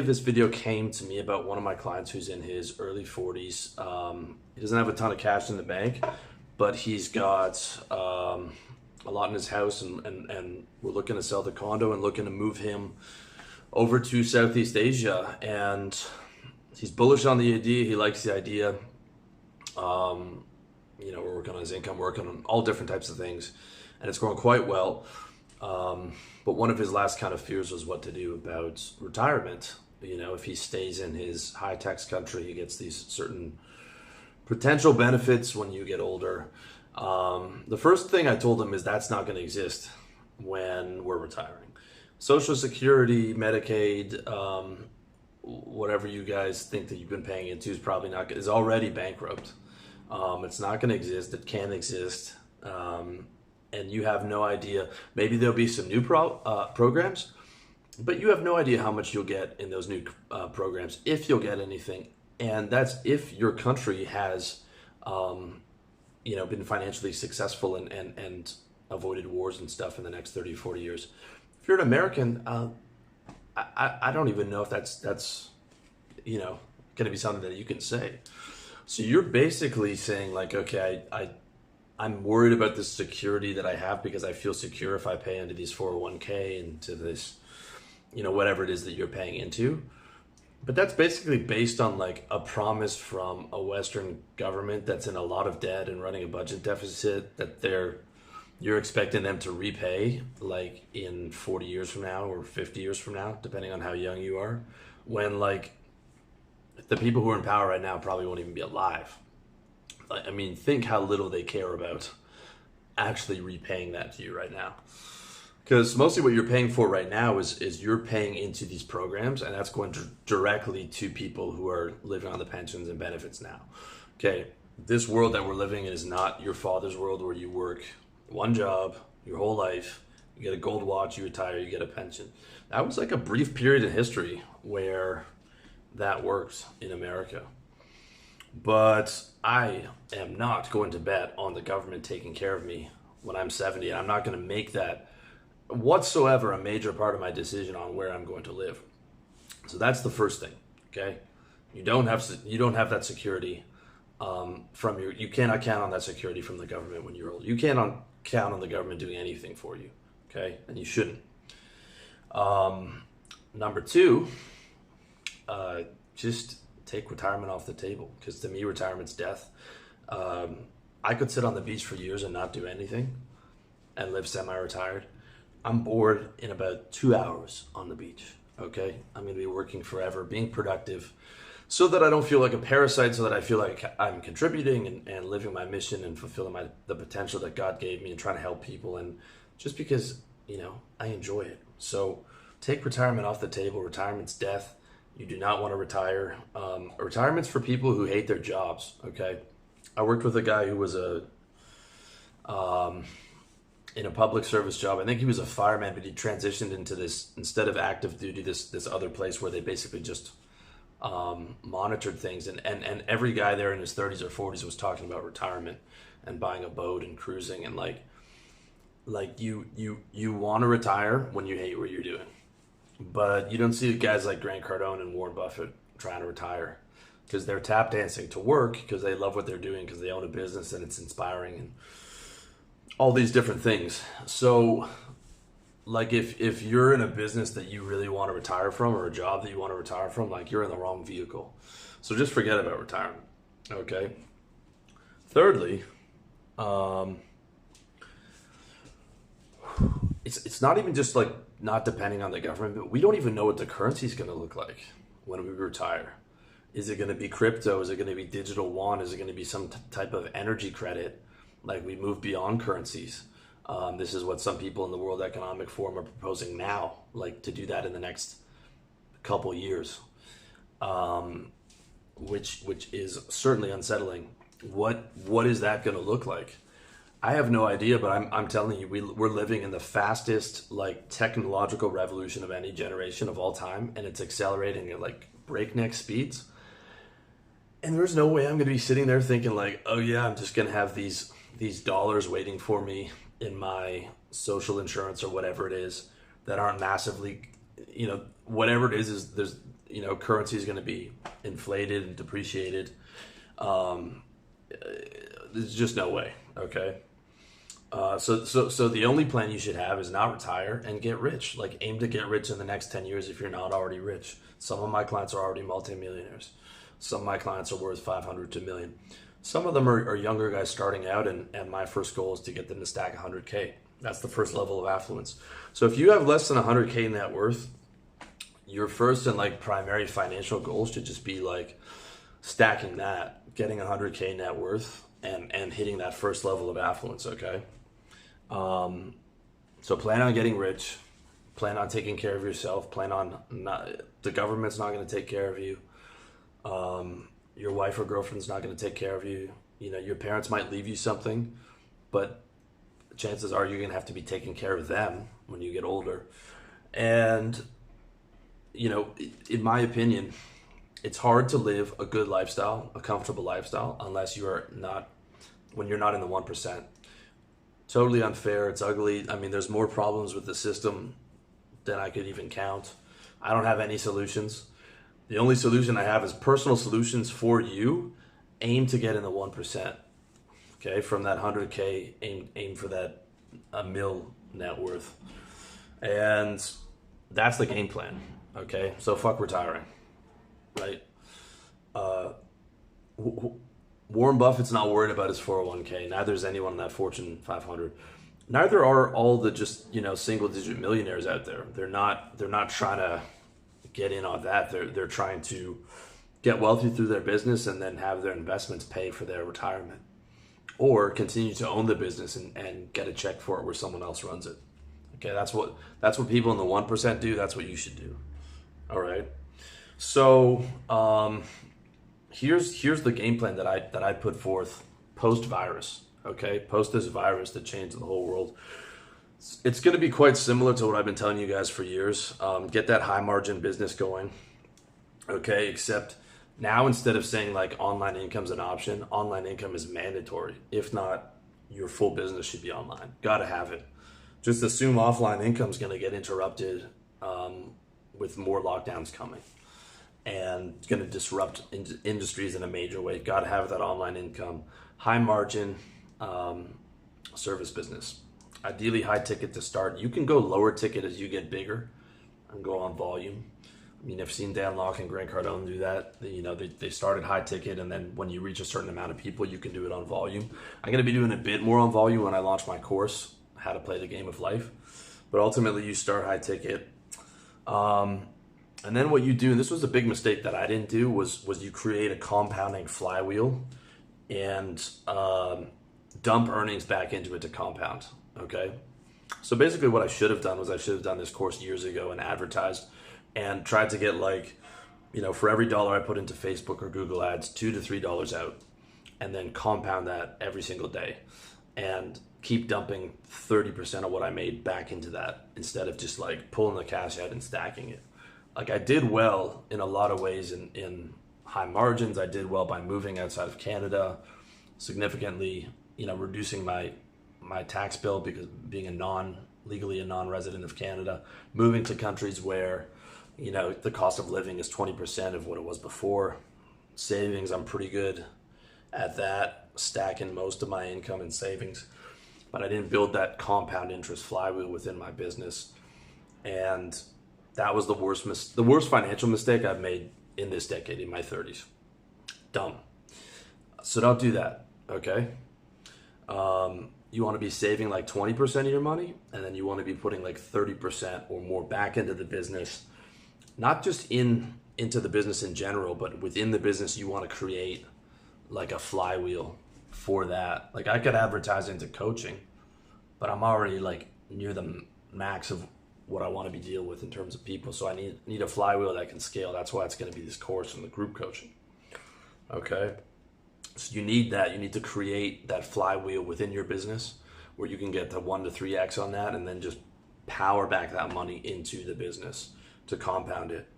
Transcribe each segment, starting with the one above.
This video came to me about one of my clients who's in his early 40s. He doesn't have a ton of cash in the bank, but he's got a lot in his house, and we're looking to sell the condo and looking to move him over to Southeast Asia. And he's bullish on the idea. He likes the idea. We're working on his income, working on all different types of things, and it's going quite well. But one of his last kind of fears was what to do about retirement. If he stays in his high tax country, he gets these certain potential benefits when you get older. The first thing I told him is that's not going to exist when we're retiring. Social Security, Medicaid, whatever you guys think that you've been paying into is already bankrupt. It's not going to exist. It can't exist. And you have no idea. Maybe there'll be some new programs, but you have no idea how much you'll get in those new programs, if you'll get anything. And that's if your country has, been financially successful and avoided wars and stuff in the next 30, 40 years. If you're an American, I don't even know if that's going to be something that you can say. So you're basically saying like, okay, I'm worried about the security that I have because I feel secure if I pay into these 401k and to this, whatever it is that you're paying into. But that's basically based on like a promise from a Western government that's in a lot of debt and running a budget deficit that you're expecting them to repay like in 40 years from now or 50 years from now, depending on how young you are, when like the people who are in power right now probably won't even be alive. I mean, think how little they care about actually repaying that to you right now. Because mostly what you're paying for right now is you're paying into these programs, and that's going directly to people who are living on the pensions and benefits now. Okay, this world that we're living in is not your father's world where you work one job your whole life, you get a gold watch, you retire, you get a pension. That was like a brief period in history where that works in America. But I am not going to bet on the government taking care of me when I'm 70. And I'm not going to make that whatsoever a major part of my decision on where I'm going to live. So that's the first thing. Okay, you don't have that security you cannot count on that security from the government when you're old. You cannot count on the government doing anything for you. Okay, and you shouldn't. Number two, just take retirement off the table, because to me retirement's death. I could sit on the beach for years and not do anything and live semi-retired. I'm bored in about 2 hours on the beach. Okay, I'm going to be working forever, being productive, so that I don't feel like a parasite, so that I feel like I'm contributing and living my mission and fulfilling the potential that God gave me and trying to help people, and just because I enjoy it. So take retirement off the table. Retirement's death. You do not want to retire. Retirement's for people who hate their jobs, okay? I worked with a guy who was in a public service job. I think he was a fireman, but he transitioned into this, instead of active duty, this other place where they basically just monitored things. And every guy there in his 30s or 40s was talking about retirement and buying a boat and cruising. And like you want to retire when you hate what you're doing. But you don't see guys like Grant Cardone and Warren Buffett trying to retire because they're tap dancing to work because they love what they're doing, because they own a business and it's inspiring and all these different things. So like if you're in a business that you really want to retire from, or a job that you want to retire from, like you're in the wrong vehicle. So just forget about retirement. Okay. Thirdly, it's not even just like not depending on the government, but we don't even know what the currency is going to look like when we retire. Is it going to be crypto? Is it going to be digital yuan? Is it going to be some type of energy credit? Like we move beyond currencies. This is what some people in the World Economic Forum are proposing now, like to do that in the next couple years, which is certainly unsettling. What is that going to look like? I have no idea, but I'm telling you, we're living in the fastest like technological revolution of any generation of all time, and it's accelerating at like breakneck speeds. And there's no way I'm going to be sitting there thinking like, oh yeah, I'm just going to have these dollars waiting for me in my social insurance or whatever it is that aren't massively, whatever it is there's currency is going to be inflated and depreciated. There's just no way. Okay. So the only plan you should have is not retire and get rich. Like, aim to get rich in the next 10 years if you're not already rich. Some of my clients are already multimillionaires. Some of my clients are worth 500 to a million. Some of them are younger guys starting out, and my first goal is to get them to stack 100K. That's the first level of affluence. So if you have less than 100K net worth, your first and like primary financial goal should just be like stacking that, getting 100K net worth, and hitting that first level of affluence. Okay. So plan on getting rich, plan on taking care of yourself, plan on the government's not going to take care of you. Your wife or girlfriend's not going to take care of you. Your parents might leave you something, but chances are you're going to have to be taking care of them when you get older. And, in my opinion, it's hard to live a good lifestyle, a comfortable lifestyle, unless when you're not in the 1%. Totally unfair. It's ugly. I mean, there's more problems with the system than I could even count. I don't have any solutions. The only solution I have is personal solutions for you. Aim to get in the 1%. Okay, from that 100K, aim for that $1 million net worth. And that's the game plan. Okay, so fuck retiring, right? Warren Buffett's not worried about his 401K. Neither is anyone in that Fortune 500. Neither are all the just single digit millionaires out there. They're not trying to get in on that. They're trying to get wealthy through their business and then have their investments pay for their retirement, or continue to own the business and get a check for it where someone else runs it. Okay, that's what people in the 1% do. That's what you should do. All right. So here's the game plan that I put forth post virus. Okay, post this virus that changed the whole world. It's going to be quite similar to what I've been telling you guys for years. Get that high margin business going. Okay, except now instead of saying like online income's an option, online income is mandatory. If not, your full business should be online. Got to have it. Just assume offline income's going to get interrupted with more lockdowns coming, and it's going to disrupt industries in a major way. Got to have that online income, high margin service business. Ideally high ticket to start. You can go lower ticket as you get bigger and go on volume. I mean, I've seen Dan Locke and Grant Cardone do that. They started high ticket, and then when you reach a certain amount of people, you can do it on volume. I'm going to be doing a bit more on volume when I launch my course, How to Play the Game of Life. But ultimately, you start high ticket. And then what you do, and this was a big mistake that I didn't do, was you create a compounding flywheel and dump earnings back into it to compound. Okay, so basically what I should have done was I should have done this course years ago and advertised and tried to get for every dollar I put into Facebook or Google ads, $2 to $3 out, and then compound that every single day and keep dumping 30% of what I made back into that instead of just like pulling the cash out and stacking it. Like, I did well in a lot of ways in high margins. I did well by moving outside of Canada, significantly, reducing my tax bill because being legally a non-resident of Canada, moving to countries where, the cost of living is 20% of what it was before. Savings, I'm pretty good at that, stacking most of my income in savings, but I didn't build that compound interest flywheel within my business. And that was the worst financial mistake I've made in this decade, in my 30s. Dumb. So don't do that, okay? You want to be saving like 20% of your money, and then you want to be putting like 30% or more back into the business, not just into the business in general, but within the business you want to create like a flywheel for that. Like, I could advertise into coaching, but I'm already like near the max of what I want to be dealing with in terms of people. So I need a flywheel that can scale. That's why it's going to be this course and the group coaching. Okay. So you need that. You need to create that flywheel within your business where you can get to 1 to 3x on that, and then just power back that money into the business to compound it.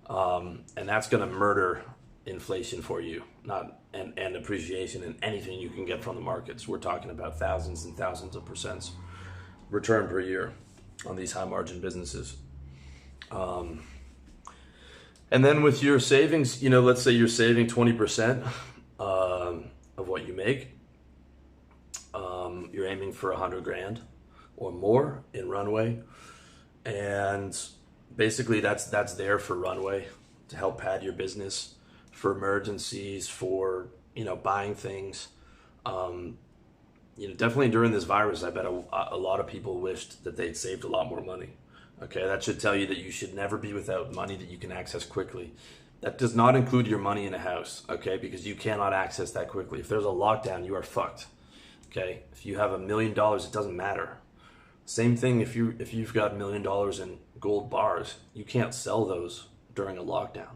And that's going to murder inflation for you, and appreciation and anything you can get from the markets. We're talking about thousands and thousands of percents return per year on these high margin businesses. And then with your savings, let's say you're saving 20% of what you make. You're aiming for 100 grand or more in runway. And basically that's there for runway to help pad your business, for emergencies, for, buying things. Definitely during this virus, I bet a lot of people wished that they'd saved a lot more money. Okay, that should tell you that you should never be without money that you can access quickly. That does not include your money in a house, okay, because you cannot access that quickly. If there's a lockdown, you are fucked. Okay, if you have $1 million, it doesn't matter. Same thing if you've got $1 million in gold bars, you can't sell those during a lockdown,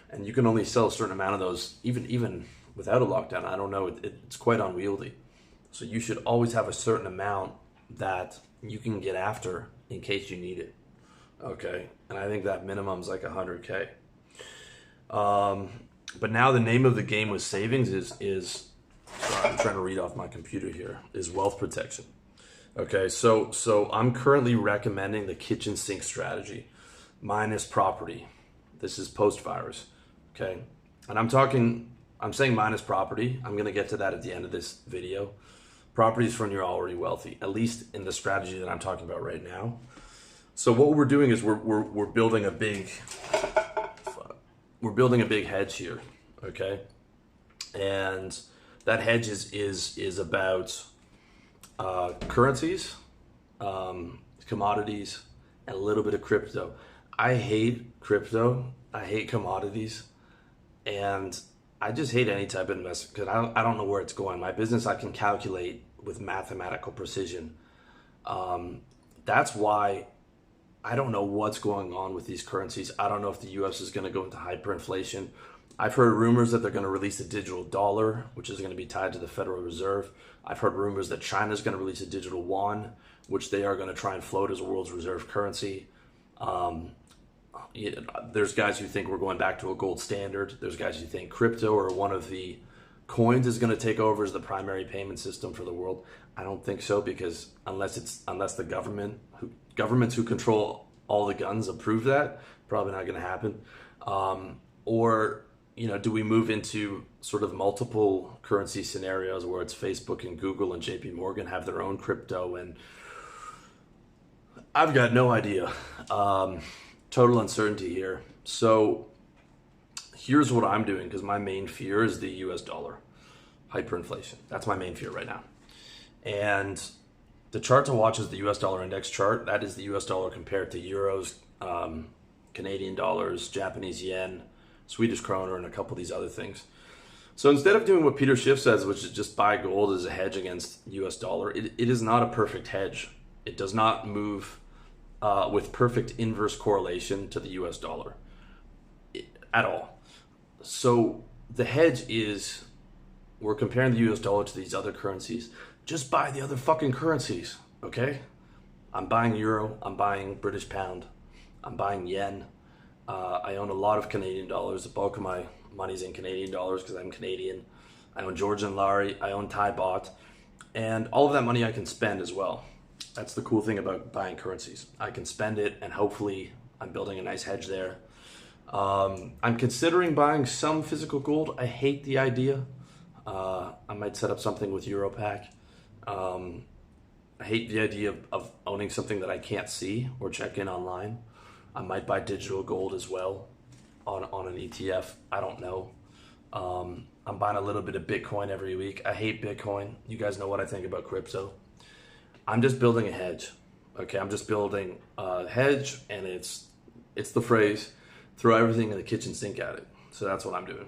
and you can only sell a certain amount of those even without a lockdown. I don't know, it's quite unwieldy. So you should always have a certain amount that you can get after in case you need it. Okay, and I think that minimum is like 100K. But now the name of the game with savings is sorry, I'm trying to read off my computer here, is wealth protection. Okay, so I'm currently recommending the kitchen sink strategy minus property. This is post-virus, okay? And I'm saying minus property. I'm gonna get to that at the end of this video. Property is when you're already wealthy, at least in the strategy that I'm talking about right now. So what we're doing is we're building a big hedge here, okay? And that hedge is about currencies, commodities, and a little bit of crypto. I hate crypto. I hate commodities, and I just hate any type of investment because I don't know where it's going. My business I can calculate with mathematical precision. That's why I don't know what's going on with these currencies. I don't know if the US is going to go into hyperinflation. I've heard rumors that they're going to release a digital dollar, which is going to be tied to the Federal Reserve. I've heard rumors that China's going to release a digital yuan, which they are going to try and float as a world's reserve currency. There's guys who think we're going back to a gold standard. There's guys who think crypto or one of the coins is going to take over as the primary payment system for the world. I don't think so, because unless the governments who control all the guns approve that, probably not going to happen. Or do we move into sort of multiple currency scenarios where it's Facebook and Google and JP Morgan have their own crypto? And I've got no idea. Total uncertainty here. So here's what I'm doing, because my main fear is the US dollar, hyperinflation. That's my main fear right now. And the chart to watch is the US dollar index chart. That is the US dollar compared to euros, Canadian dollars, Japanese yen, Swedish kroner, and a couple of these other things. So instead of doing what Peter Schiff says, which is just buy gold as a hedge against US dollar, it is not a perfect hedge. It does not move with perfect inverse correlation to the US dollar at all. So the hedge is, we're comparing the US dollar to these other currencies. Just buy the other fucking currencies, okay? I'm buying euro, I'm buying British pound, I'm buying yen. I own a lot of Canadian dollars. The bulk of my money's in Canadian dollars because I'm Canadian. I own Georgian lari, I own Thai baht, and all of that money I can spend as well. That's the cool thing about buying currencies. I can spend it, and hopefully I'm building a nice hedge there. I'm considering buying some physical gold. I hate the idea. I might set up something with Europack. I hate the idea of owning something that I can't see or check in online. I might buy digital gold as well on an ETF. I don't know. I'm buying a little bit of Bitcoin every week. I hate Bitcoin. You guys know what I think about crypto. I'm just building a hedge. Okay, I'm just building a hedge, and it's the phrase, throw everything in the kitchen sink at it. So that's what I'm doing.